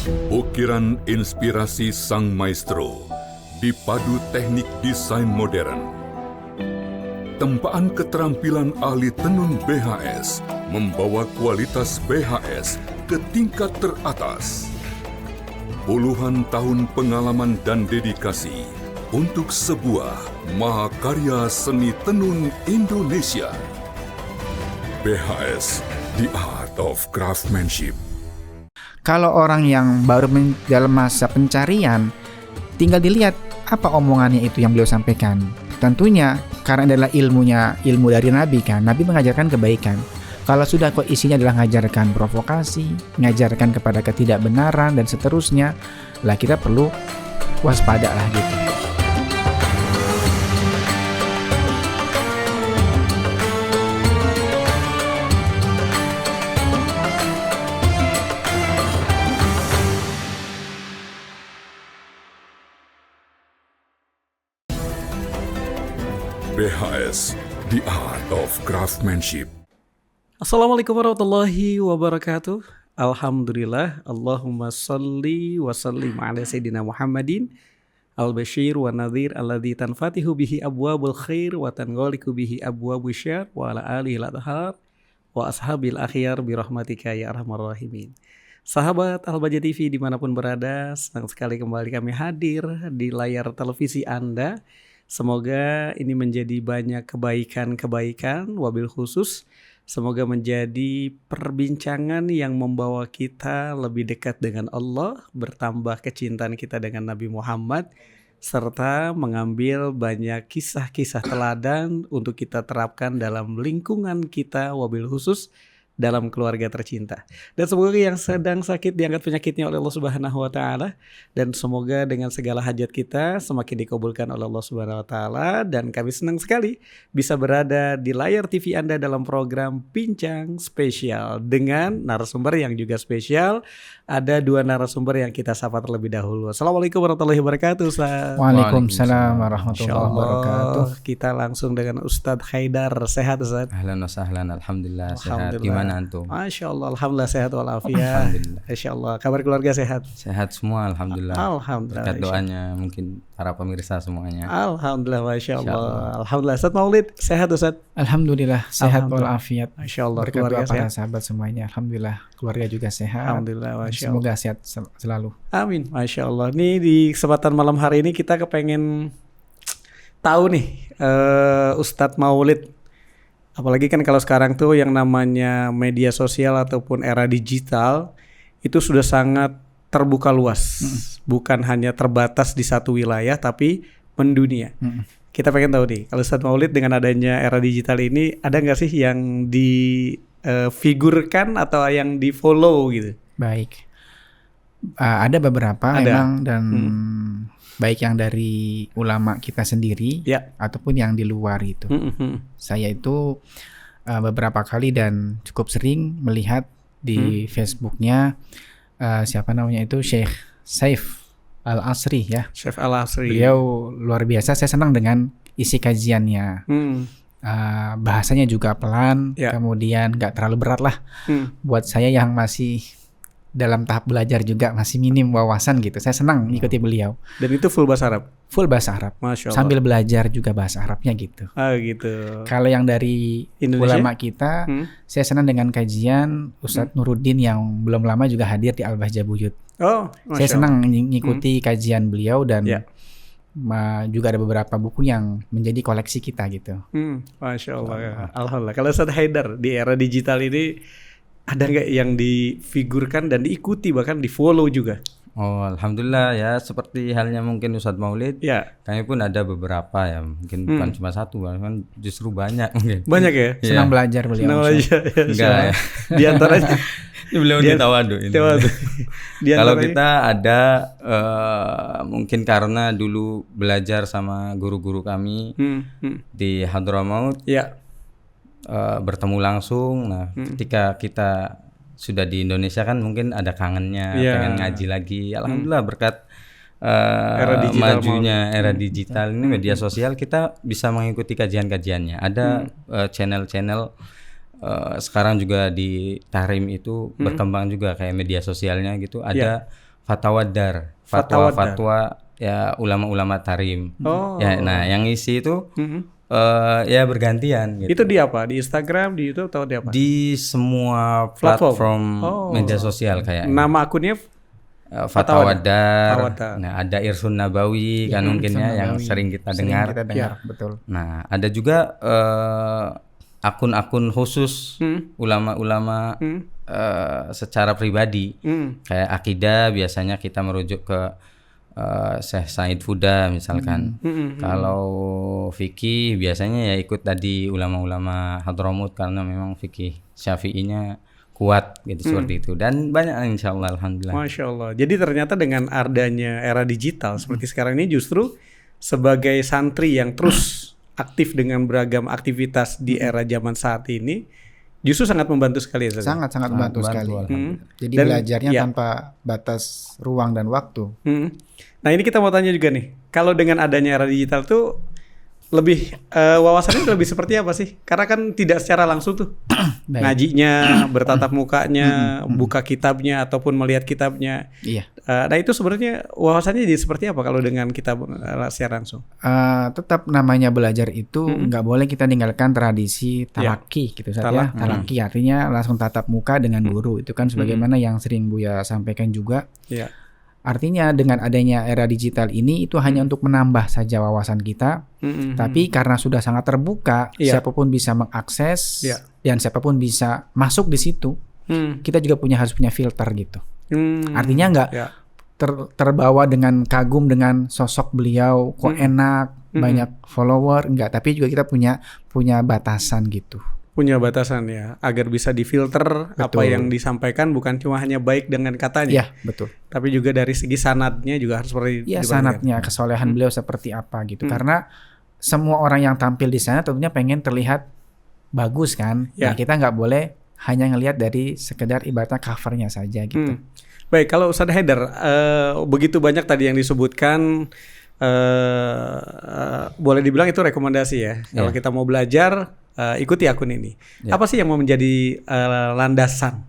Ukiran inspirasi sang maestro dipadu teknik desain modern. Tempaan keterampilan ahli tenun BHS membawa kualitas BHS ke tingkat teratas. Puluhan tahun pengalaman dan dedikasi untuk sebuah mahakarya seni tenun Indonesia. BHS, The Art of Craftsmanship. Kalau orang yang baru dalam masa pencarian, tinggal dilihat apa omongannya itu yang beliau sampaikan. Tentunya karena adalah ilmu dari Nabi kan, Nabi mengajarkan kebaikan. Kalau sudah kok isinya adalah mengajarkan provokasi, mengajarkan kepada ketidakbenaran dan seterusnya, lah kita perlu waspada lah gitu. BHS, The Art of Craftsmanship. Assalamualaikum warahmatullahi wabarakatuh. Alhamdulillah, Allahumma salli wa sallim ala Sayyidina Muhammadin al-bashir wa nadhir alladhi tanfatihu bihi abwabul khair wa tanghaliku bihi abwabul syar wa ala alihi al-athhar wa ashabil akhyar birahmatika ya arhamar rahimin. Sahabat Al-Baja TV dimanapun berada, senang sekali kembali kami hadir di layar televisi Anda. Semoga ini menjadi banyak kebaikan-kebaikan, wabil khusus semoga menjadi perbincangan yang membawa kita lebih dekat dengan Allah, bertambah kecintaan kita dengan Nabi Muhammad, serta mengambil banyak kisah-kisah teladan untuk kita terapkan dalam lingkungan kita, wabil khusus dalam keluarga tercinta. Dan semoga yang sedang sakit diangkat penyakitnya oleh Allah Subhanahu wa taala, dan semoga dengan segala hajat kita semakin dikabulkan oleh Allah Subhanahu wa taala. Dan kami senang sekali bisa berada di layar TV Anda dalam program Bincang Spesial dengan narasumber yang juga spesial. Ada dua narasumber yang kita sapa terlebih dahulu. Assalamualaikum warahmatullahi wabarakatuh, Ustaz. Waalaikumsalam warahmatullahi wabarakatuh. Kita langsung dengan Ustadz Haidar. Sehat, Ustaz? Ahlan wa sahlan, alhamdulillah sehat. Gimana antum? Masya Allah, alhamdulillah sehat walafiat. Masya Allah, kabar keluarga sehat? Sehat semua, alhamdulillah. Alhamdulillah. Berkat doanya mungkin para pemirsa semuanya. Alhamdulillah, Masya Allah. Alhamdulillah. Ustaz Maulid, sehat Ustaz? Alhamdulillah sehat walafiat. Masya Allah, berkat keluarga doa para sehat. sahabat semuanya. Alhamdulillah, keluarga juga sehat. Alhamdulillah, Masya Allah. Semoga sehat selalu. Amin, Masya Allah. Nih di kesempatan malam hari ini kita kepengen tahu nih Ustadz Maulid. Apalagi kan kalau sekarang tuh yang namanya media sosial ataupun era digital itu sudah sangat terbuka luas. Bukan hanya terbatas di satu wilayah tapi mendunia. Kita pengen tahu nih, kalau Ustadz Maulid dengan adanya era digital ini ada nggak sih yang difigurkan atau yang di follow gitu? Baik. Ada beberapa memang, dan baik yang dari ulama kita sendiri ataupun yang di luar itu. Saya itu beberapa kali dan cukup sering melihat di Facebooknya siapa namanya itu Syekh Saif Al-Asri ya. Syekh Al-Asri. Beliau luar biasa. Saya senang dengan isi kajiannya. Bahasanya juga pelan, kemudian gak terlalu berat lah buat saya yang masih dalam tahap belajar juga, masih minim wawasan gitu. Saya senang mengikuti beliau. Dan itu full bahasa Arab? Full bahasa Arab. Masya Allah. Sambil belajar juga bahasa Arabnya gitu. Gitu. Kalau yang dari Indonesia? Ulama kita, saya senang dengan kajian Ustadz Nuruddin yang belum lama juga hadir di Al-Bahjah Buyut. Saya senang mengikuti kajian beliau dan juga ada beberapa buku yang menjadi koleksi kita gitu. Masya Allah. Alhamdulillah. Kalau Ustadz Haidar di era digital ini ada nggak yang difigurkan dan diikuti bahkan di follow juga? Oh, alhamdulillah ya, seperti halnya mungkin Ustadz Maulid. Kami pun ada beberapa ya, mungkin bukan cuma satu, kan justru banyak mungkin. Banyak ya? Senang belajar beliau. Senang belajar. Enggak ya. Di antaranya beliau ditawadu ini. Kalau kita ada mungkin karena dulu belajar sama guru-guru kami di Hadramaut. Bertemu langsung. Nah, ketika kita sudah di Indonesia kan mungkin ada kangennya, pengen ngaji lagi. Alhamdulillah berkat majunya era digital ini, media sosial, kita bisa mengikuti kajian-kajiannya. Ada channel-channel sekarang juga di Tahrim itu berkembang juga kayak media sosialnya gitu. Ada Fatwa Dar, fatwa ya ulama-ulama tarim. Ya, nah yang isi itu ya bergantian gitu. Itu di apa? Di Instagram, di YouTube atau di apa? Di semua platform media sosial kayak. Nama akunnya Fatwa Dar. Nah, ada Irsun Nabawi kan mungkin ya yang sering kita dengar. Betul. Nah, ada juga akun-akun khusus ulama-ulama secara pribadi. Kayak akidah biasanya kita merujuk ke Syekh Said Fuda misalkan. Kalau fikih biasanya ya ikut tadi ulama-ulama Hadramut karena memang fikih Syafi'inya kuat gitu seperti itu, dan banyak insyaallah alhamdulillah. Masya Allah. Jadi ternyata dengan adanya era digital seperti sekarang ini justru sebagai santri yang terus aktif dengan beragam aktivitas di era zaman saat ini justru sangat membantu sekali ya. Sangat membantu sekali. Jadi dan, belajarnya tanpa batas ruang dan waktu. Nah ini kita mau tanya juga nih, kalau dengan adanya era digital tuh lebih wawasannya lebih seperti apa sih? Karena kan tidak secara langsung tuh ngajinya, bertatap mukanya, buka kitabnya ataupun melihat kitabnya. Iya. Nah itu sebenarnya wawasannya jadi seperti apa kalau dengan kita secara langsung? Tetap namanya belajar itu nggak boleh kita tinggalkan tradisi talaki gitu saja. Talaki artinya langsung tatap muka dengan guru. Itu kan sebagaimana yang sering Buya sampaikan juga. Iya. Artinya dengan adanya era digital ini itu hanya untuk menambah saja wawasan kita, tapi karena sudah sangat terbuka, siapapun bisa mengakses dan siapapun bisa masuk di situ. Kita juga harus punya filter gitu. Artinya nggak terbawa dengan kagum dengan sosok beliau, kok enak, banyak follower, enggak. Tapi juga kita punya batasan gitu. Punya batasan ya, agar bisa difilter. Betul. Apa yang disampaikan bukan cuma hanya baik dengan katanya. Iya, betul. Tapi juga dari segi sanadnya juga harus seperti itu. Iya, sanadnya, kesolehan beliau seperti apa gitu. Karena semua orang yang tampil di sana tentunya pengen terlihat bagus kan. Nah, kita nggak boleh hanya ngelihat dari sekedar ibaratnya covernya saja gitu. Baik, kalau Ustaz Haidar, begitu banyak tadi yang disebutkan, boleh dibilang itu rekomendasi ya. Kalau kita mau belajar, ikuti akun ini. Apa sih yang mau menjadi landasan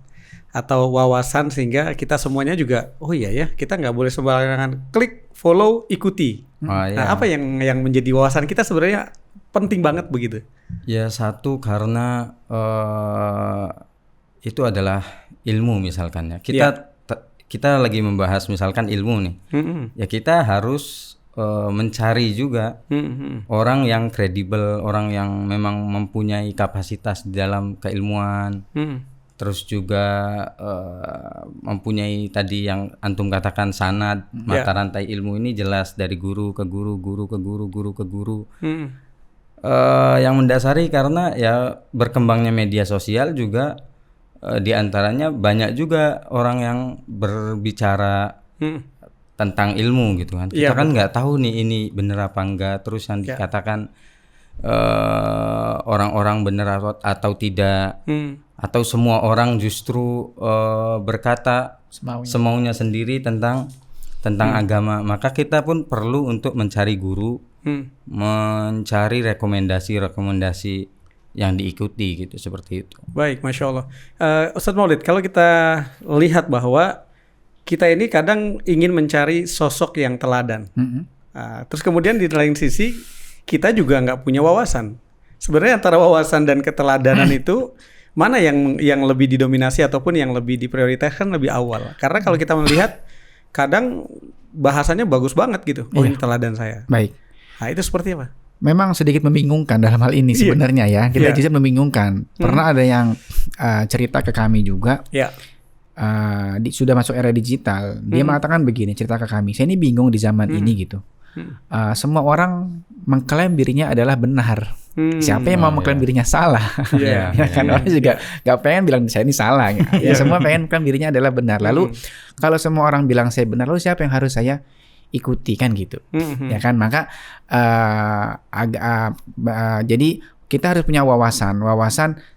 atau wawasan sehingga kita semuanya juga, oh iya ya, kita nggak boleh sembarangan klik, follow, ikuti. Nah, apa yang menjadi wawasan kita sebenarnya penting banget begitu? Ya satu karena itu adalah ilmu misalkan ya. Kita lagi membahas misalkan ilmu nih. Ya kita harus mencari juga orang yang kredibel, orang yang memang mempunyai kapasitas di dalam keilmuan, terus juga mempunyai tadi yang antum katakan sanad, mata rantai ilmu ini jelas dari guru ke guru, guru ke guru, guru ke guru. Yang mendasari karena ya berkembangnya media sosial juga di antaranya banyak juga orang yang berbicara tentang ilmu gitu kan. Kita kan nggak tahu nih ini bener apa enggak, terus yang dikatakan orang-orang bener atau tidak, atau semua orang justru berkata semaunya sendiri tentang agama. Maka kita pun perlu untuk mencari guru, mencari rekomendasi yang diikuti gitu, seperti itu. Baik, Masya Allah. Ustadz Maulid, kalau kita lihat bahwa kita ini kadang ingin mencari sosok yang teladan. Terus kemudian di lain sisi kita juga nggak punya wawasan. Sebenarnya antara wawasan dan keteladanan itu mana yang lebih didominasi ataupun yang lebih diprioritaskan lebih awal? Karena kalau kita melihat kadang bahasanya bagus banget gitu. Oh ini teladan saya. Baik. Nah itu seperti apa? Memang sedikit membingungkan dalam hal ini sebenarnya ya. Kita bisa membingungkan. Pernah ada yang cerita ke kami juga. Sudah masuk era digital, dia mengatakan begini, cerita ke kami, saya ini bingung di zaman ini gitu. Semua orang mengklaim dirinya adalah benar. Siapa yang mau mengklaim dirinya salah? Orang juga nggak pengen bilang saya ini salah. Ya semua pengen mengklaim dirinya adalah benar. Lalu kalau semua orang bilang saya benar, lalu siapa yang harus saya ikuti kan gitu? Ya kan, maka jadi kita harus punya wawasan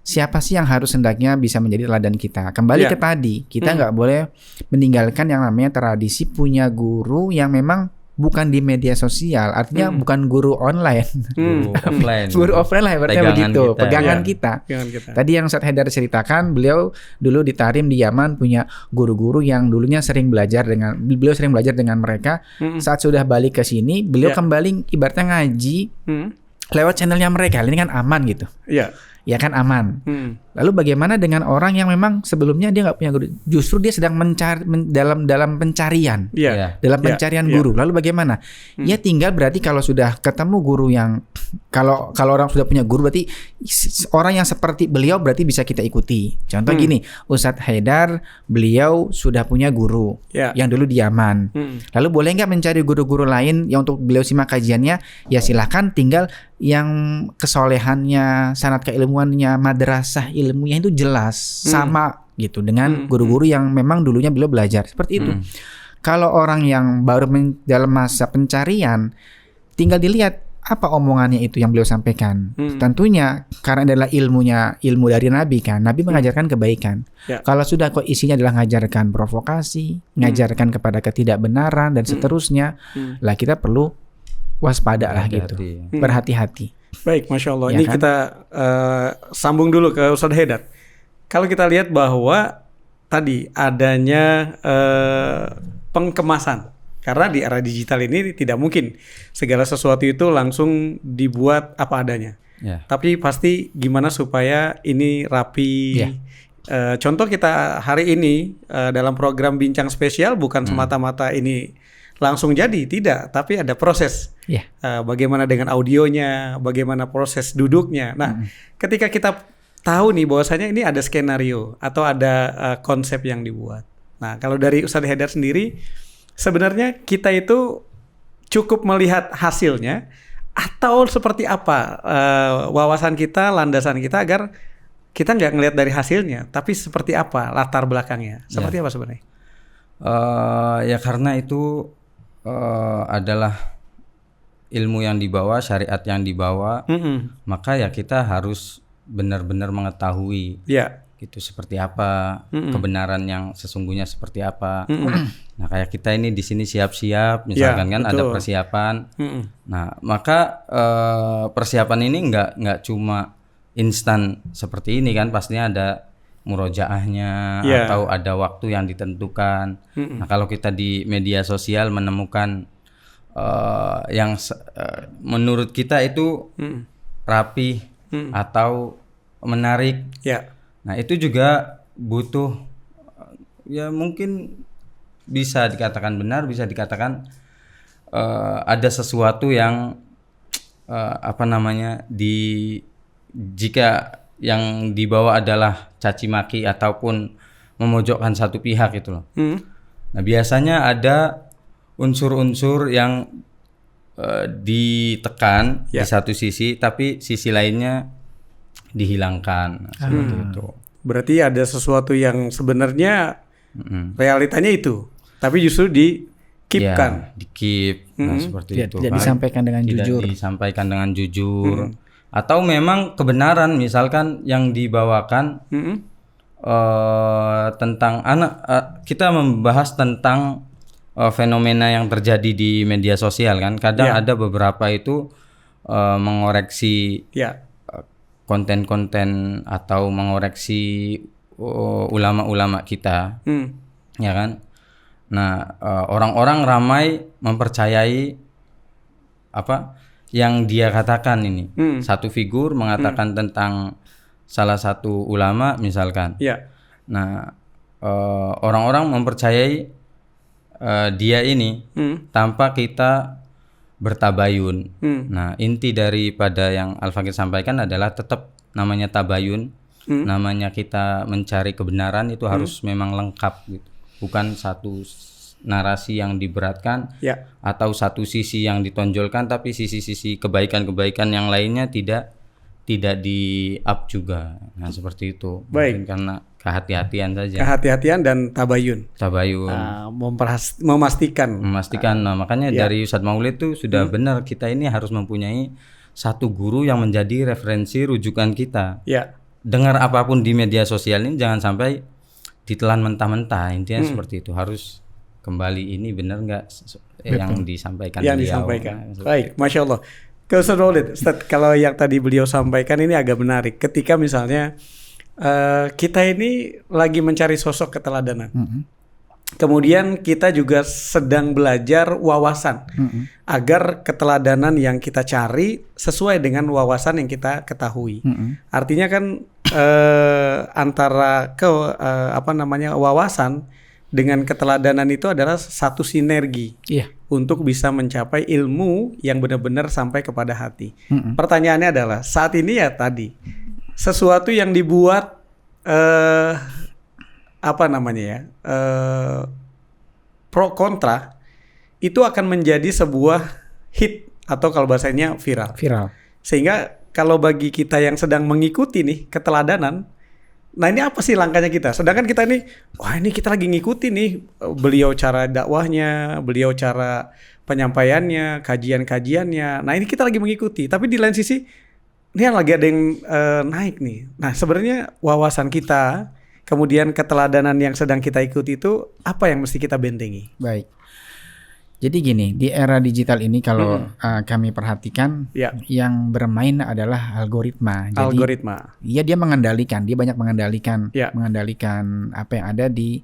siapa sih yang harus hendaknya bisa menjadi teladan kita. Kembali ke tadi, kita nggak boleh meninggalkan yang namanya tradisi punya guru yang memang bukan di media sosial, artinya bukan guru online, Guru offline. guru offline lah ibaratnya Pegangan begitu, kita. pegangan Iya. kita. Jangan kita. Tadi yang Ustadz Haidar ceritakan, beliau dulu di Tarim di Yaman punya guru-guru yang dulunya beliau sering belajar dengan mereka. Saat sudah balik ke sini, beliau Ya. kembali ibaratnya ngaji lewat channelnya mereka. Ini kan aman gitu. Iya. Ya kan aman. Hmm. Lalu bagaimana dengan orang yang memang sebelumnya dia nggak punya guru, justru dia sedang mencari dalam pencarian, Iya. Iya. dalam Iya, pencarian iya. guru. Lalu bagaimana? Ya tinggal berarti kalau sudah ketemu guru yang kalau orang sudah punya guru berarti orang yang seperti beliau berarti bisa kita ikuti. Contoh gini, Ustadz Haidar beliau sudah punya guru Ya. yang dulu di Yaman. Lalu boleh nggak mencari guru-guru lain yang untuk beliau simak kajiannya? Ya silakan, tinggal yang kesolehannya, sanad keilmuannya, madrasah ilmunya itu jelas sama gitu dengan guru-guru yang memang dulunya beliau belajar seperti itu. Kalau orang yang baru dalam masa pencarian, tinggal dilihat apa omongannya itu yang beliau sampaikan. Tentunya karena adalah ilmu dari Nabi kan. Nabi mengajarkan kebaikan. Ya. Kalau sudah kok isinya adalah ngajarkan provokasi, ngajarkan kepada ketidakbenaran dan seterusnya, lah kita perlu waspada lah gitu. Berhati-hati. Baik, Masya Allah. Ya Ini kan? kita sambung dulu ke Ustadz Haidar. Kalau kita lihat bahwa tadi adanya pengkemasan. Karena di era digital ini tidak mungkin segala sesuatu itu langsung dibuat apa adanya. Ya. Tapi pasti gimana supaya ini rapi. Ya. Contoh kita hari ini dalam program Bincang Spesial bukan semata-mata ini langsung jadi, tidak. Tapi ada proses. Ya. Bagaimana dengan audionya, bagaimana proses duduknya. Nah, ketika kita tahu nih bahwasanya ini ada skenario atau ada konsep yang dibuat. Nah, kalau dari Ustadz Haidar sendiri, sebenarnya kita itu cukup melihat hasilnya atau seperti apa wawasan kita, landasan kita agar kita nggak ngelihat dari hasilnya, tapi seperti apa latar belakangnya, seperti apa sebenarnya? Ya karena itu adalah ilmu yang dibawa, syariat yang dibawa, maka ya kita harus benar-benar mengetahui Ya. gitu seperti apa, kebenaran yang sesungguhnya seperti apa. Nah, kayak kita ini di sini siap-siap, misalkan kan ada betul. persiapan. Nah, maka persiapan ini nggak cuma instan seperti ini kan, pastinya ada murojaahnya Ya. atau ada waktu yang ditentukan. Nah, kalau kita di media sosial menemukan yang menurut kita itu rapi atau menarik. Ya. Nah, itu juga butuh ya mungkin bisa dikatakan benar, bisa dikatakan ada sesuatu yang jika yang dibawa adalah caci maki ataupun memojokkan satu pihak itu loh. Nah, biasanya ada unsur-unsur yang ditekan di satu sisi, tapi sisi lainnya dihilangkan seperti itu. Berarti ada sesuatu yang sebenarnya realitanya itu, tapi justru di-keep-kan. Ya, di-keep. Nah, seperti itu. Tidak disampaikan dengan jujur. Tidak disampaikan dengan jujur. Atau memang kebenaran, misalkan yang dibawakan tentang kita membahas tentang fenomena yang terjadi di media sosial kan. Kadang ada beberapa itu mengoreksi konten-konten atau mengoreksi ulama-ulama kita, ya kan. Nah, orang-orang ramai mempercayai apa yang dia katakan ini. Satu figur mengatakan tentang salah satu ulama misalkan. Nah, orang-orang mempercayai dia ini tanpa kita bertabayun. Nah, inti daripada yang Al-Fakir sampaikan adalah tetap namanya tabayun, namanya kita mencari kebenaran itu harus memang lengkap gitu. Bukan satu narasi yang diberatkan atau satu sisi yang ditonjolkan, tapi sisi-sisi kebaikan-kebaikan yang lainnya tidak di-up juga. Nah, seperti itu. Baik. Mungkin karena kehati-hatian saja. Kehati-hatian dan tabayun. Memastikan. Nah, makanya dari Ustadz Maulid itu sudah benar, kita ini harus mempunyai satu guru yang menjadi referensi rujukan kita. Dengar apapun di media sosial ini jangan sampai ditelan mentah-mentah. Intinya seperti itu, harus kembali ini benar nggak yang disampaikan yang beliau. disampaikan. Baik, Masya Allah. Ke Ustaz Maulid, Ustaz, kalau yang tadi beliau sampaikan ini agak menarik. Ketika misalnya kita ini lagi mencari sosok keteladanan. Kemudian kita juga sedang belajar wawasan agar keteladanan yang kita cari sesuai dengan wawasan yang kita ketahui. Artinya kan antara wawasan dengan keteladanan itu adalah satu sinergi untuk bisa mencapai ilmu yang benar-benar sampai kepada hati. Pertanyaannya adalah saat ini ya tadi sesuatu yang dibuat pro kontra itu akan menjadi sebuah hit atau kalau bahasanya viral. Sehingga kalau bagi kita yang sedang mengikuti nih keteladanan, nah ini apa sih langkahnya kita? Sedangkan kita ini, wah ini kita lagi ngikuti nih beliau cara dakwahnya, beliau cara penyampaiannya, kajian-kajiannya. Nah ini kita lagi mengikuti. Tapi di lain sisi, ini yang lagi ada yang naik nih. Nah sebenarnya wawasan kita, kemudian keteladanan yang sedang kita ikuti itu apa yang mesti kita bentengi? Baik. Jadi gini, di era digital ini kalau kami perhatikan yang bermain adalah algoritma. Jadi, iya dia mengendalikan, dia banyak mengendalikan apa yang ada di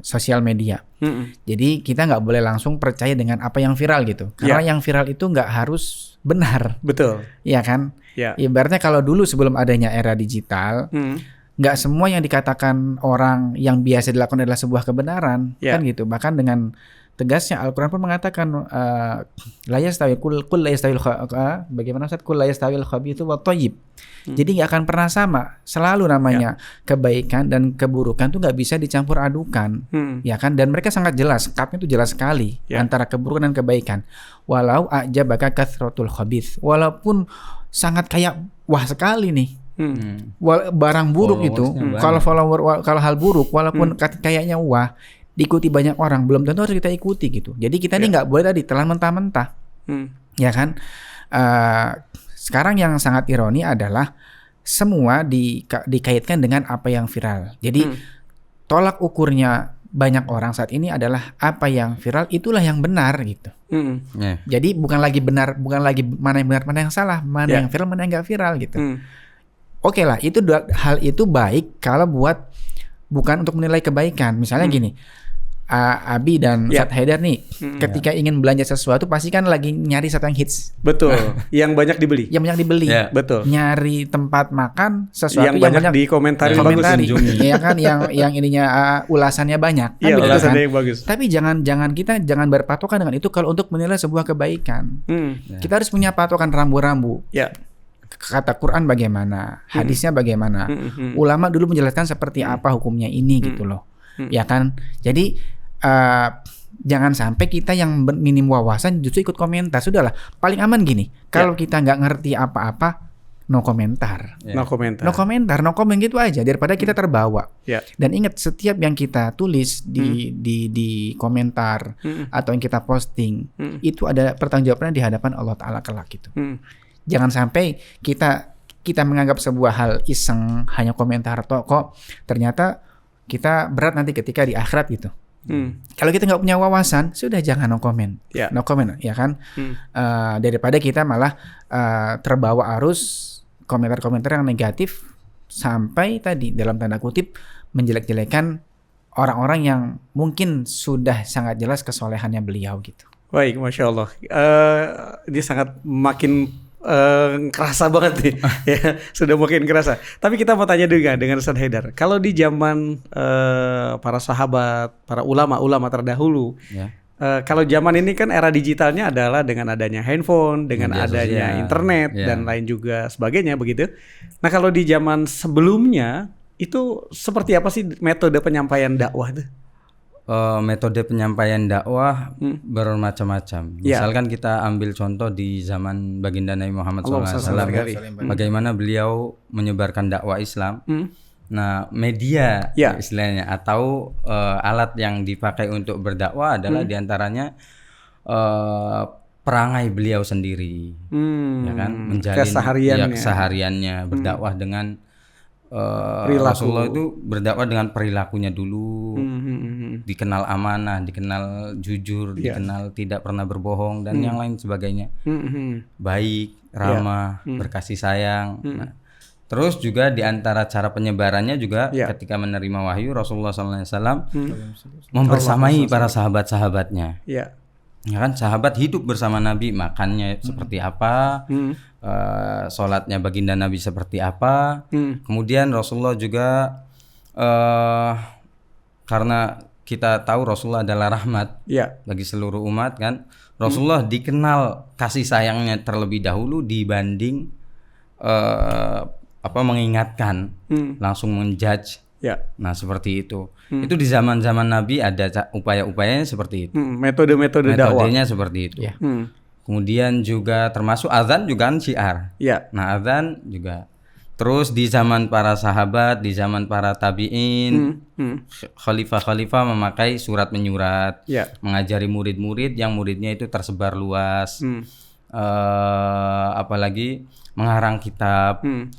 sosial media. Jadi kita nggak boleh langsung percaya dengan apa yang viral gitu, karena yang viral itu nggak harus benar. Betul. Iya kan? Ibaratnya kalau dulu sebelum adanya era digital. Nggak semua yang dikatakan orang yang biasa dilakukan adalah sebuah kebenaran, kan gitu. Bahkan dengan tegasnya Al-Quran pun mengatakan la yastawil kul la yastawil bagaimana Ustaz kul la yastawil khabithu wa thayyib. Jadi nggak akan pernah sama. Selalu namanya kebaikan dan keburukan itu nggak bisa dicampur adukan, ya kan? Dan mereka sangat jelas, kapnya itu jelas sekali antara keburukan dan kebaikan. Walau a'jabaka kathratul khabith, walaupun sangat kayak wah sekali nih. Barang buruk itu kalau hal buruk walaupun kayaknya wah diikuti banyak orang belum tentu harus kita ikuti gitu. Jadi kita ini nggak boleh tadi telan mentah-mentah, ya kan? Sekarang yang sangat ironi adalah semua dikaitkan dengan apa yang viral. Jadi tolak ukurnya banyak orang saat ini adalah apa yang viral itulah yang benar gitu. Jadi bukan lagi mana yang benar mana yang salah, mana yang viral mana yang nggak viral gitu. Oke lah, hal itu baik kalau bukan untuk menilai kebaikan. Misalnya gini, Abi dan Ustaz Haidar nih, ketika ingin belanja sesuatu pasti kan lagi nyari sesuatu yang hits. Betul. Yang banyak dibeli. Betul. Nyari tempat makan sesuatu yang banyak dikomentari. Ya kan, yang ininya ulasannya banyak. Iya, ulasannya yang bagus. Tapi kita jangan berpatokan dengan itu kalau untuk menilai sebuah kebaikan. Kita harus punya patokan rambu-rambu. Kata Quran bagaimana, hadisnya bagaimana, ulama dulu menjelaskan seperti apa hukumnya ini gitu loh, ya kan? Jadi jangan sampai kita yang minim wawasan justru ikut komentar. Sudahlah, paling aman gini, kalau kita nggak ngerti apa-apa, no komentar, no komen gitu aja daripada kita terbawa. Dan ingat, setiap yang kita tulis di komentar atau yang kita posting itu ada pertanggungjawabannya di hadapan Allah Taala kelak gitu. Jangan sampai kita menganggap sebuah hal iseng, hanya komentar kok ternyata kita berat nanti ketika di akhirat gitu. Kalau kita nggak punya wawasan, sudah jangan no comment, ya kan? Daripada kita malah terbawa arus komentar-komentar yang negatif sampai tadi dalam tanda kutip menjelek-jelekan orang-orang yang mungkin sudah sangat jelas kesolehannya beliau gitu. Baik, Masya Allah. Dia sangat makin kerasa banget nih. Ya, sudah makin kerasa. Tapi kita mau tanya juga dengan Ustaz Haidar. Kalau di zaman para sahabat, para ulama terdahulu, kalau zaman ini kan era digitalnya adalah dengan adanya handphone, dengan adanya internet dan lain juga sebagainya begitu. Nah, kalau di zaman sebelumnya itu seperti apa sih metode penyampaian dakwah itu? Metode penyampaian dakwah bermacam-macam. Misalkan kita ambil contoh di zaman baginda Nabi Muhammad SAW, bagaimana beliau menyebarkan dakwah Islam. Nah, media istilahnya atau alat yang dipakai untuk berdakwah adalah diantaranya perangai beliau sendiri, ya kan, menjalin kesehariannya berdakwah dengan Rasulullah itu berdakwah dengan perilakunya dulu. dikenal amanah, dikenal jujur, dikenal tidak pernah berbohong dan yang lain sebagainya. Baik, ramah, berkasih sayang. Nah, terus juga di antara cara penyebarannya juga ketika menerima wahyu Rasulullah SAW membersamai para sahabat-sahabatnya. Ya kan, sahabat hidup bersama Nabi, makannya seperti apa, sholatnya baginda Nabi seperti apa. Kemudian Rasulullah juga karena kita tahu Rasulullah adalah rahmat bagi seluruh umat kan, Rasulullah dikenal kasih sayangnya terlebih dahulu dibanding mengingatkan, langsung menjudge. Nah seperti itu. Itu di zaman-zaman Nabi ada upaya-upayanya seperti itu. Metodenya seperti itu. Kemudian juga termasuk azan juga kan syiar. Nah azan juga. Terus di zaman para sahabat, di zaman para tabi'in, khalifah-khalifah memakai surat menyurat, mengajari murid-murid yang muridnya itu tersebar luas. Apalagi mengarang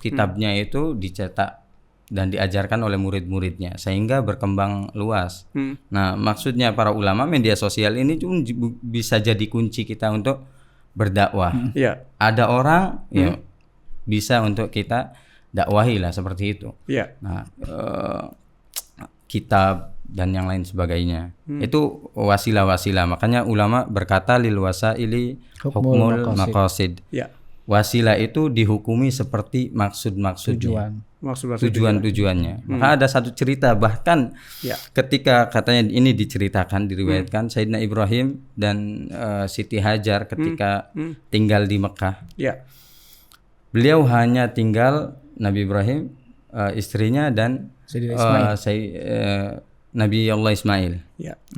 kitabnya itu dicetak dan diajarkan oleh murid-muridnya sehingga berkembang luas. Nah, maksudnya para ulama, media sosial ini bisa jadi kunci kita untuk berdakwah. Ada orang bisa untuk kita dakwahi lah seperti itu. Nah, kitab dan yang lain sebagainya. Itu wasilah-wasilah. Makanya ulama berkata lil wasaili hukmul maqasid. Wasilah itu dihukumi seperti maksud-maksudnya. Tujuan-tujuannya. Maka ada satu cerita bahkan ketika katanya ini diceritakan, diriwayatkan Sayyidina Ibrahim dan Siti Hajar ketika tinggal di Mekah. Beliau hanya tinggal Nabi Ibrahim, istrinya dan Nabi Allah Ismail.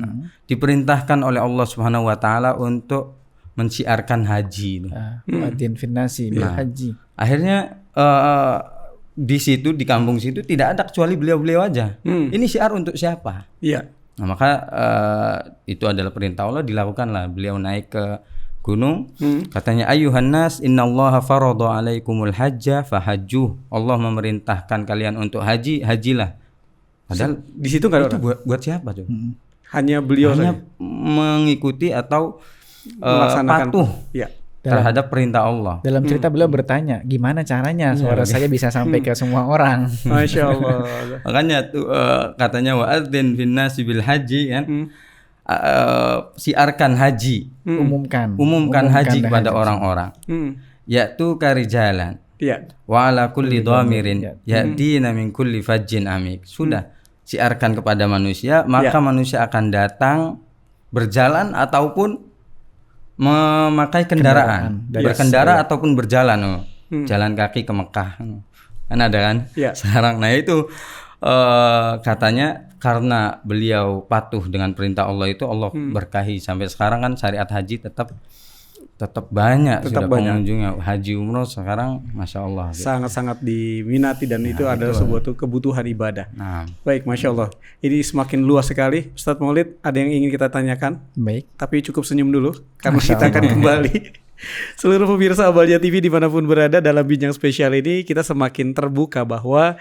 Nah, diperintahkan oleh Allah Subhanahu wa taala untuk mensiarkan haji. Haji. Akhirnya di situ, di kampung situ tidak ada kecuali beliau-beliau aja. Ini syiar untuk siapa? Nah, maka itu adalah perintah Allah, dilakukanlah. Beliau naik ke gunung, katanya ayuhan nas innallaha farada alaikumul hajja fahajjuh. Allah memerintahkan kalian untuk haji, hajilah. Padahal di situ kan itu buat siapa tuh? Hanya beliau hanya mengikuti atau patuh terhadap perintah Allah. Dalam cerita beliau bertanya, gimana caranya suara saya bisa sampai ke semua orang? Masya Allah. Makanya tuh katanya wa'adzin finnasi bil haji kan. Siarkan haji, umumkan haji kepada orang-orang. Yaitu karijalan. Wa ala kulli dhamirin yatina min kulli fajjin amik. Sudah siarkan kepada manusia, maka manusia akan datang berjalan ataupun memakai kendaraan. Berkendara ataupun berjalan, jalan kaki ke Mekah. Kan ada kan? Sekarang nah itu katanya karena beliau patuh dengan perintah Allah itu Allah berkahi sampai sekarang kan syariat haji tetap banyak pengunjungnya. Haji umroh sekarang Masya Allah sangat-sangat diminati dan itu adalah sebuah kebutuhan ibadah. Baik, Masya Allah, ini semakin luas sekali. Ustadz Maulid, ada yang ingin kita tanyakan? Baik, tapi cukup senyum dulu karena kita akan kembali. Seluruh pemirsa Abalia TV dimanapun berada, dalam bincang spesial ini kita semakin terbuka bahwa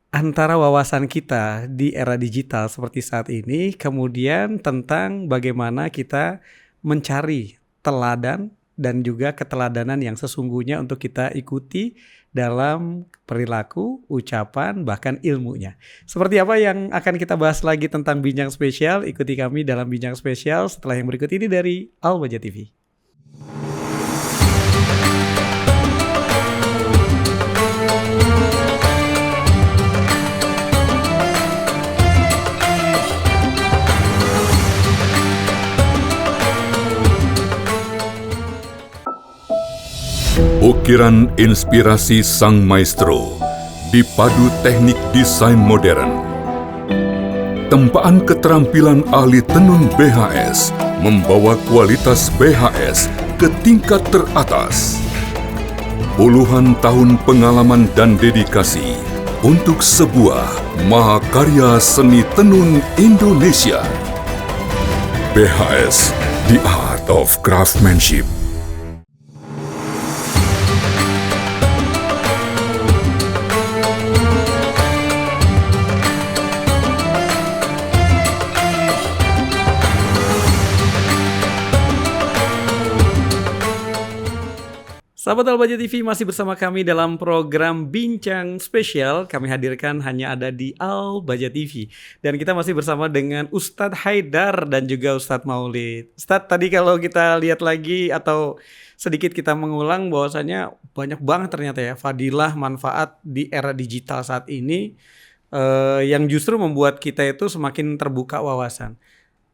antara wawasan kita di era digital seperti saat ini, kemudian tentang bagaimana kita mencari teladan dan juga keteladanan yang sesungguhnya untuk kita ikuti dalam perilaku, ucapan, bahkan ilmunya. Seperti apa yang akan kita bahas lagi tentang bincang spesial? Ikuti kami dalam bincang spesial setelah yang berikut ini dari Al-Baja TV. Ukiran inspirasi sang maestro dipadu teknik desain modern. Tempaan keterampilan ahli tenun BHS membawa kualitas BHS ke tingkat teratas. Puluhan tahun pengalaman dan dedikasi untuk sebuah mahakarya seni tenun Indonesia. BHS, The Art of Craftsmanship. Sahabat Al-Baja TV masih bersama kami dalam program Bincang Spesial. Kami hadirkan hanya ada di Al-Baja TV. Dan kita masih bersama dengan Ustadz Haidar dan juga Ustadz Maulid. Ustadz, tadi kalau kita lihat lagi atau sedikit kita mengulang bahwasanya banyak banget ternyata ya fadilah manfaat di era digital saat ini yang justru membuat kita itu semakin terbuka wawasan.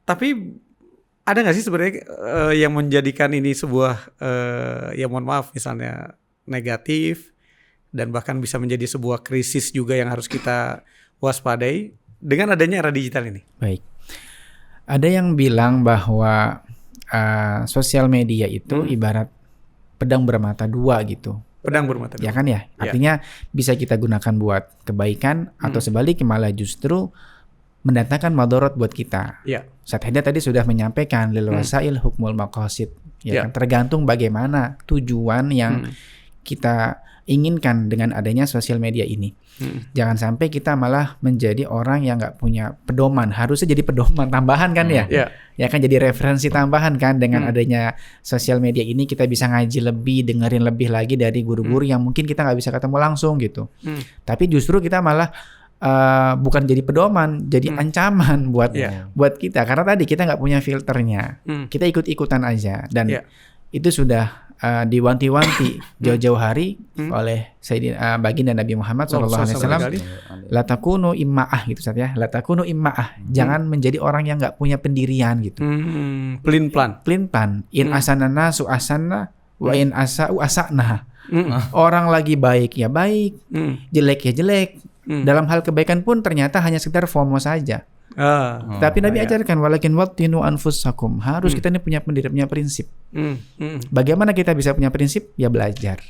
Tapi ada nggak sih sebenarnya yang menjadikan ini sebuah ya mohon maaf misalnya negatif dan bahkan bisa menjadi sebuah krisis juga yang harus kita waspadai dengan adanya era digital ini? Baik, ada yang bilang bahwa sosial media itu ibarat pedang bermata dua gitu. Pedang bermata dua. Ya kan ya, artinya bisa kita gunakan buat kebaikan atau sebaliknya malah justru mendatangkan madorot buat kita. Ustadz Haidar tadi sudah menyampaikan lil wasail hukmul maqasid. Kan? Tergantung bagaimana tujuan yang kita inginkan dengan adanya sosial media ini. Jangan sampai kita malah menjadi orang yang nggak punya pedoman. Harusnya jadi pedoman tambahan kan ya? Ya kan jadi referensi tambahan kan dengan adanya sosial media ini kita bisa ngaji lebih, dengerin lebih lagi dari guru-guru yang mungkin kita nggak bisa ketemu langsung gitu. Tapi justru kita malah bukan jadi pedoman, jadi ancaman buat kita karena tadi kita nggak punya filternya, kita ikut-ikutan aja dan itu sudah diwanti-wanti jauh-jauh hari oleh Sayyidina baginda Nabi Muhammad SAW. La takunu imma'ah gitu Ustaz ya, la takunu imma'ah, jangan menjadi orang yang nggak punya pendirian gitu. Pelin-pelan. In asanana su'asana wa in asa'u asa'na. Orang lagi baik ya baik, jelek ya jelek. Dalam hal kebaikan pun ternyata hanya sekedar FOMO saja. Tapi Nabi ajarkan walakin wattinu anfusakum, harus kita ini punya prinsip. Bagaimana kita bisa punya prinsip? Ya belajar.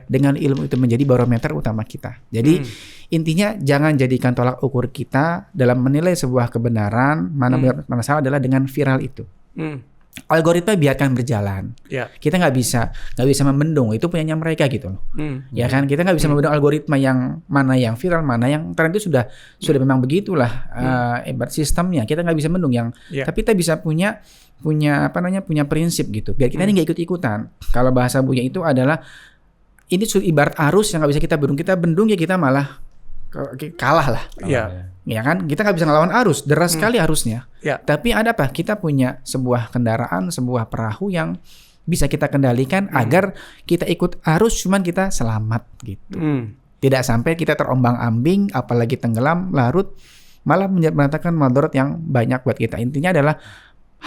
Dengan ilmu itu menjadi barometer utama kita. Jadi intinya jangan jadikan tolak ukur kita dalam menilai sebuah kebenaran mana benar mana salah adalah dengan viral itu. Algoritma biarkan berjalan. Kita nggak bisa membendung, itu punyanya mereka gitu loh. Ya kan, kita nggak bisa membendung algoritma yang mana yang viral, mana yang tren itu sudah memang begitulah sistemnya. Kita nggak bisa membendung yang, tapi kita bisa punya prinsip gitu. Biar kita ini nggak ikut-ikutan. Kalau bahasa Buya itu adalah ini ibarat arus yang nggak bisa kita bendung. Kita bendung ya kita malah kalah lah. Ya kan, kita nggak bisa ngelawan arus, deras sekali arusnya. Tapi ada apa? Kita punya sebuah kendaraan, sebuah perahu yang bisa kita kendalikan agar kita ikut arus, cuman kita selamat gitu. Tidak sampai kita terombang-ambing, apalagi tenggelam, larut, malah mendatangkan madarat yang banyak buat kita. Intinya adalah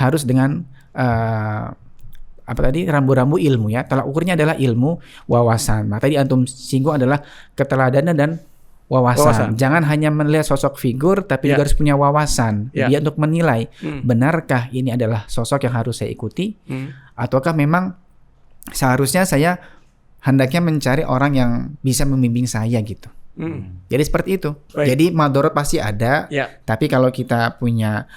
harus dengan rambu-rambu ilmu ya. Tolak ukurnya adalah ilmu wawasan. Nah, tadi antum singgung adalah keteladanan dan wawasan. Jangan hanya melihat sosok figur, tapi juga harus punya wawasan. Dia untuk menilai benarkah ini adalah sosok yang harus saya ikuti, ataukah memang seharusnya saya hendaknya mencari orang yang bisa membimbing saya gitu. Jadi seperti itu. Jadi madorot pasti ada, tapi kalau kita punya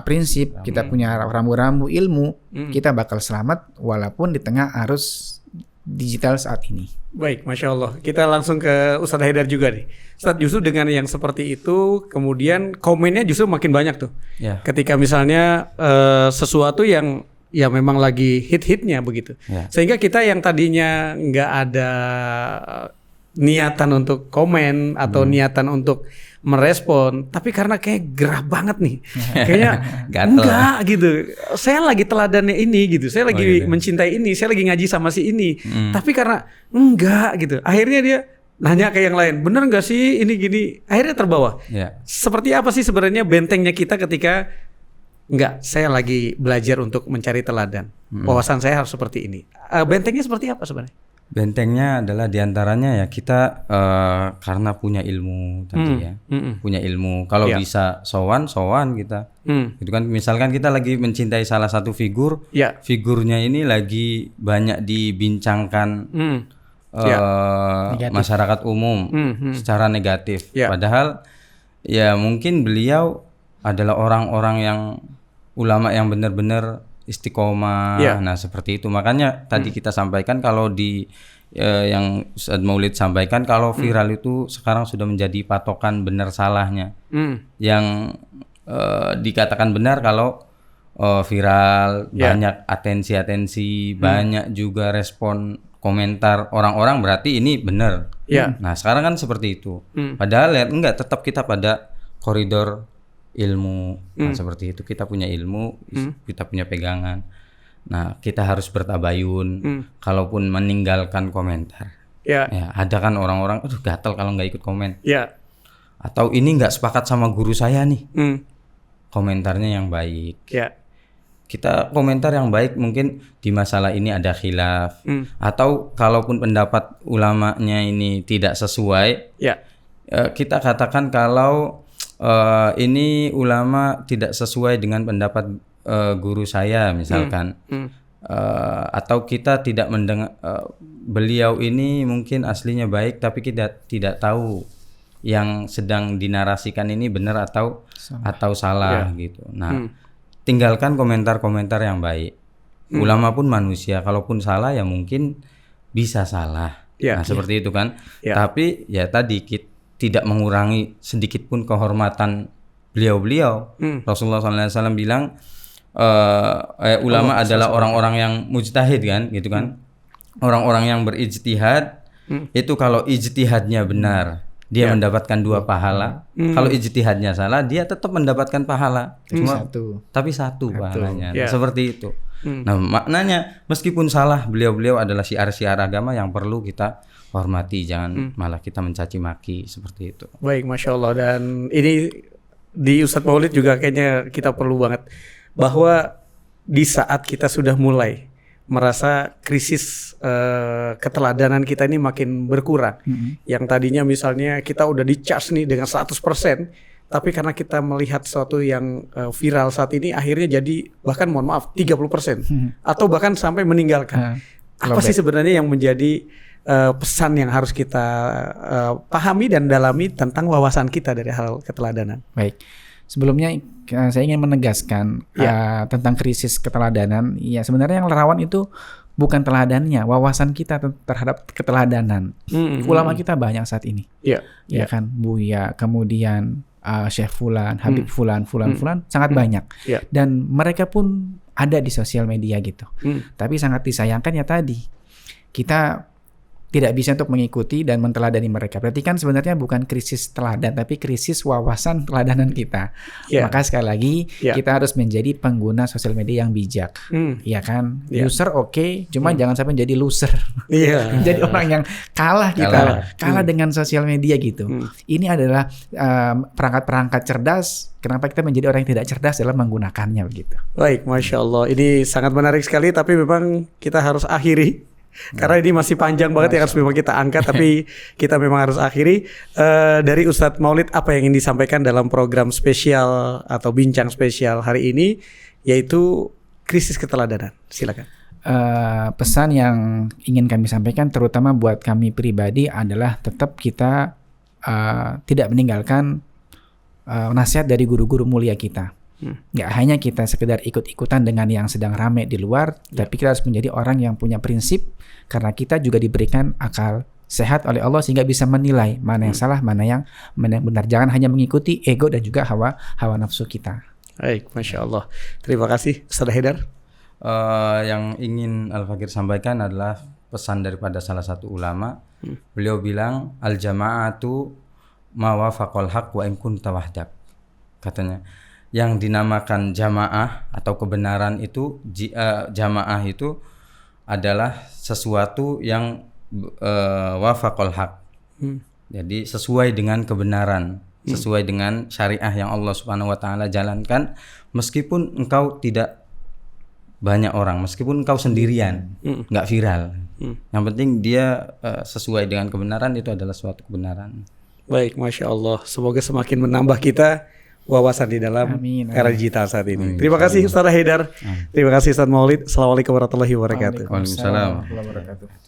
prinsip, kita punya rambu-rambu ilmu, kita bakal selamat walaupun di tengah arus digital saat ini. Baik, Masya Allah. Kita langsung ke Ustadz Haidar juga nih. Ustadz, justru dengan yang seperti itu, kemudian komennya justru makin banyak tuh. Ketika misalnya sesuatu yang ya memang lagi hit-hitnya begitu. Sehingga kita yang tadinya nggak ada niatan untuk komen atau niatan untuk merespon, tapi karena kayak gerah banget nih, kayaknya enggak gitu. Saya lagi teladannya ini gitu, saya lagi mencintai ini, saya lagi ngaji sama si ini, tapi karena enggak gitu, akhirnya dia nanya ke yang lain, bener nggak sih ini gini, akhirnya terbawa. Seperti apa sih sebenarnya bentengnya kita ketika enggak, saya lagi belajar untuk mencari teladan, wawasan saya harus seperti ini. Bentengnya seperti apa sebenarnya? Bentengnya adalah diantaranya ya kita karena punya ilmu tadi ya, punya ilmu. Kalau bisa sowan kita, itu kan misalkan kita lagi mencintai salah satu figur, figurnya ini lagi banyak dibincangkan masyarakat umum secara negatif. Padahal ya mungkin beliau adalah orang-orang yang ulama yang benar-benar istiqomah. Nah seperti itu, makanya tadi kita sampaikan kalau di yang Ustadz Maulid sampaikan kalau viral itu sekarang sudah menjadi patokan benar salahnya. Yang dikatakan benar kalau viral banyak atensi, banyak juga respon komentar orang-orang berarti ini benar. Ya. Nah sekarang kan seperti itu. Padahal ya enggak, tetap kita pada koridor ilmu. Nah, seperti itu, kita punya ilmu, kita punya pegangan. Nah kita harus bertabayun. Kalaupun meninggalkan komentar, ya ada kan orang-orang, aduh gatal kalau nggak ikut komen. Ya. Atau ini nggak sepakat sama guru saya nih. Komentarnya yang baik. Ya. Kita komentar yang baik, mungkin di masalah ini ada khilaf, atau kalaupun pendapat ulamanya ini tidak sesuai, kita katakan kalau ini ulama tidak sesuai dengan pendapat guru saya misalkan, atau kita tidak mendengar beliau ini mungkin aslinya baik tapi kita tidak tahu yang sedang dinarasikan ini benar atau salah gitu. Nah tinggalkan komentar-komentar yang baik. Ulama pun manusia, kalaupun salah ya mungkin bisa salah. Nah seperti itu kan. Tapi ya tadi tidak mengurangi sedikit pun kehormatan beliau-beliau. Rasulullah SAW bilang ulama adalah orang-orang yang mujtahid kan, gitu kan. Orang-orang yang berijtihad itu kalau ijtihadnya benar dia mendapatkan 2 pahala. Kalau ijtihadnya salah, dia tetap mendapatkan pahala. Cuma tapi satu pahalanya. Nah, seperti itu. Nah, maknanya meskipun salah, beliau-beliau adalah syiar-syiar agama yang perlu kita hormati. Jangan malah kita mencaci maki seperti itu. Baik, Masya Allah. Dan ini di Ustadz Maulid juga kayaknya kita perlu banget, bahwa di saat kita sudah mulai merasa krisis keteladanan kita ini makin berkurang. Yang tadinya misalnya kita udah di-charge nih dengan 100%, tapi karena kita melihat sesuatu yang viral saat ini, akhirnya jadi bahkan mohon maaf 30%, atau bahkan sampai meninggalkan. Apa sih sebenarnya yang menjadi pesan yang harus kita pahami dan dalami tentang wawasan kita dari hal keteladanan? Baik. Sebelumnya saya ingin menegaskan tentang krisis keteladanan. Ya sebenarnya yang rawan itu bukan teladannya, wawasan kita terhadap keteladanan. Ulama kita banyak saat ini. Ya kan, Buya, kemudian Syekh Fulan, Habib Fulan sangat banyak. Dan mereka pun ada di sosial media gitu. Tapi sangat disayangkan ya tadi kita tidak bisa untuk mengikuti dan menteladani mereka. Berarti kan sebenarnya bukan krisis teladan, tapi krisis wawasan teladanan kita. Maka sekali lagi kita harus menjadi pengguna sosial media yang bijak, ya kan. User oke, cuma jangan sampai menjadi loser. Jadi orang yang kalah dengan sosial media gitu. Ini adalah perangkat-perangkat cerdas. Kenapa kita menjadi orang yang tidak cerdas dalam menggunakannya begitu. Baik, Masya Allah. Ini sangat menarik sekali, tapi memang kita harus akhiri. Karena ini masih panjang banget yang harus memang kita angkat, tapi kita memang harus akhiri. Dari Ustadz Maulid, apa yang ingin disampaikan dalam program spesial atau bincang spesial hari ini, yaitu krisis keteladanan? Silakan. Pesan yang ingin kami sampaikan terutama buat kami pribadi adalah tetap kita tidak meninggalkan nasihat dari guru-guru mulia kita. Nggak hanya kita sekedar ikut-ikutan dengan yang sedang ramai di luar, tapi kita harus menjadi orang yang punya prinsip, karena kita juga diberikan akal sehat oleh Allah sehingga bisa menilai mana yang salah, mana yang benar. Jangan hanya mengikuti ego dan juga hawa nafsu kita. Baik, Masya Allah. Terima kasih, Ustaz Haidar. Yang ingin Al-Fakir sampaikan adalah pesan daripada salah satu ulama. Beliau bilang, al-jama'atu ma wafaqal haq wa in kunta wahdak. Katanya, yang dinamakan jamaah atau kebenaran itu, jamaah itu adalah sesuatu yang wafaqal haq. Jadi sesuai dengan kebenaran, sesuai dengan syariah yang Allah Subhanahu wa taala jalankan, meskipun engkau tidak banyak orang, meskipun engkau sendirian, enggak viral. Yang penting dia sesuai dengan kebenaran, itu adalah suatu kebenaran. Baik, Masya Allah. Semoga semakin menambah kita wawasan di dalam era digital saat ini. Terima kasih Ustaz Haidar. Terima kasih Ustaz Maulid. Assalamualaikum warahmatullahi wabarakatuh. Waalaikumsalam.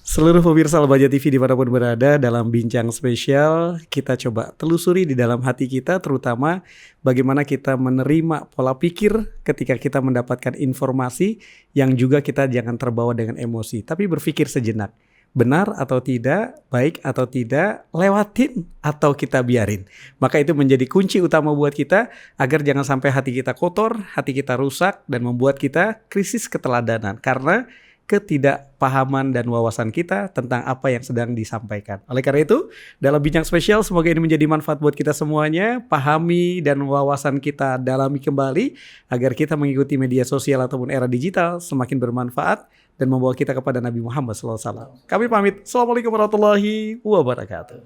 Seluruh pemirsa Al-Bahjah TV dimanapun berada, dalam bincang spesial kita coba telusuri di dalam hati kita, terutama bagaimana kita menerima pola pikir ketika kita mendapatkan informasi, yang juga kita jangan terbawa dengan emosi, tapi berpikir sejenak. Benar atau tidak, baik atau tidak, lewatin atau kita biarin. Maka itu menjadi kunci utama buat kita agar jangan sampai hati kita kotor, hati kita rusak, dan membuat kita krisis keteladanan. Karena ketidakpahaman dan wawasan kita tentang apa yang sedang disampaikan. Oleh karena itu, dalam bincang spesial semoga ini menjadi manfaat buat kita semuanya, pahami dan wawasan kita dalami kembali agar kita mengikuti media sosial ataupun era digital semakin bermanfaat dan membawa kita kepada Nabi Muhammad SAW. Kami pamit. Assalamualaikum warahmatullahi wabarakatuh.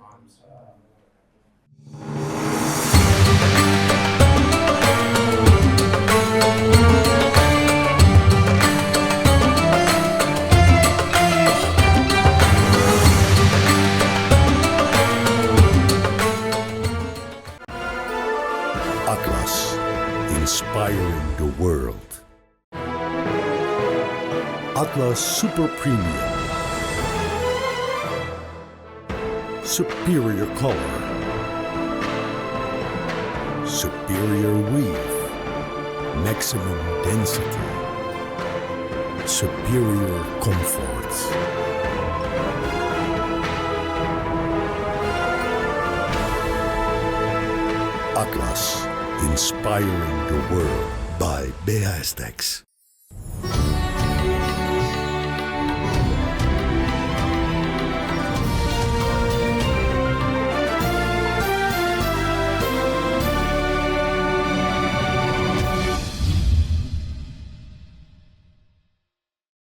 Atlas, inspiring the world. Atlas Super Premium. Superior color. Superior weave. Maximum density. Superior comfort. Atlas, inspiring the world by BHStex.